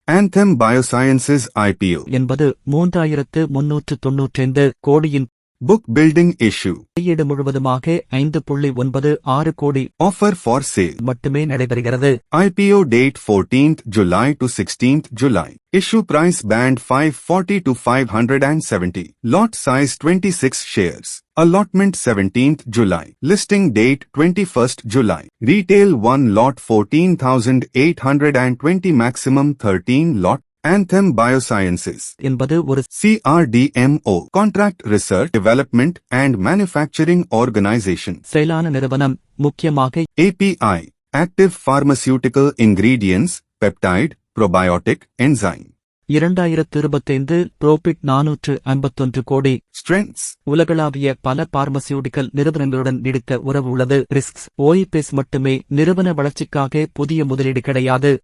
Anthem Biosciences IPO என்பது 3395 கோடியின் book building issue வெளியீடு முழுவதுமாக 5.96 கோடி offer for sale மட்டுமே நடைபெறுகிறது. IPO date 14th July to 16th July. Issue price band 540 to 570. Lot size 26 shares. Allotment 17th July. Listing date 21st July. Retail 1 lot 14,820. Maximum 13 lot. Anthem Biosciences என்பது ஒரு CRDMO Contract Research Development and Manufacturing Organization. செயலான நிறுவனம், முக்கியமாக API Active Pharmaceutical Ingredients, Peptide, Probiotic, Enzyme. 2025 profit 451 கோடி. Strengths உலகளாவிய பல pharmaceutical நிறுவனங்களுடன் நீடித்த உறவு உள்ளது. ரிஸ்க்ஸ் OIPs மட்டுமே நிறுவன வளர்ச்சிக்காக புதிய முதலீடு கிடையாது.